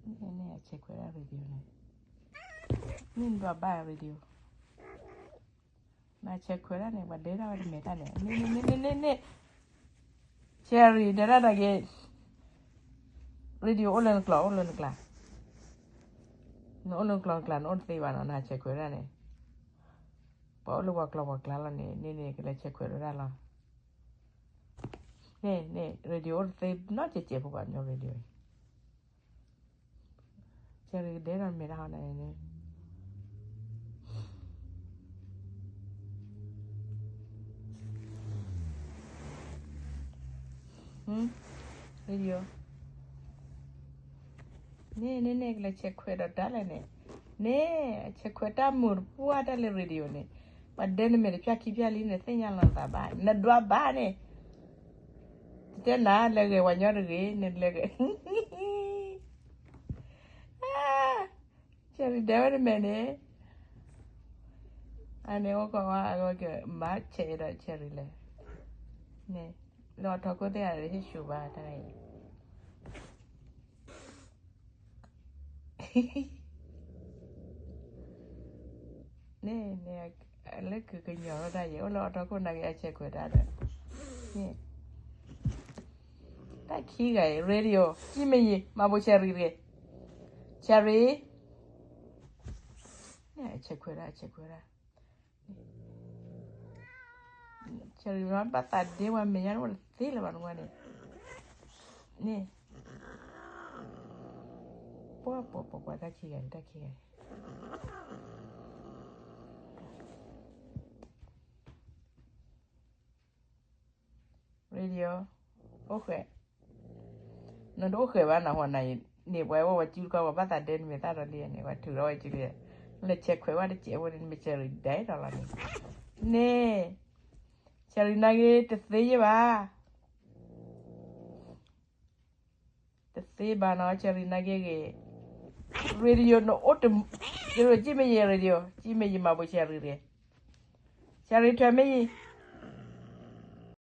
Ne check where radio ne. Nin do ba radio. Na check where ne ba de da me ta ne. Cherry da da ge radio olen kla. No olen kla on te ba na check where ne. Pa lu wa kla la ne ke le check where la. Ne radio on te no che po ba no radio. Cherry de da me da na ne. Radio. Ne le check where da la ne. Ne check where da mur puwa da le radio ne. Ba den me pya ki pya li ne senya lan ta ba. Na dwa ba ne. Te na le ge wa nyor ge ne le ge. Cherry de me ne. Ane o ko wa ke ma che da cherry le. Ne. Lo to ko de are he shu ba ta ne. Ne le ke nyor da ye lo to ko na ge che ko da da. Ne. Ta ki ga radio ji me yi ma bo cherry re. Cherry. Ne che ko da. Cherry ma ba ta de wa me yan wa ti le ba no ne. Ne. Po ta ki ga. Radio. Okay. No do ke ba na ho na ni wa chi ko ba ta den me ta ro le ne wa tu ro chi le. Le check kwe wa de che wa me cherry dai da la ni. Ne. Cherry na ge te se ye ba. Te se ba na cherry na ge. Radio no ot ji me ye radio. Ji me ye ma bo cherry re. Cherry twa me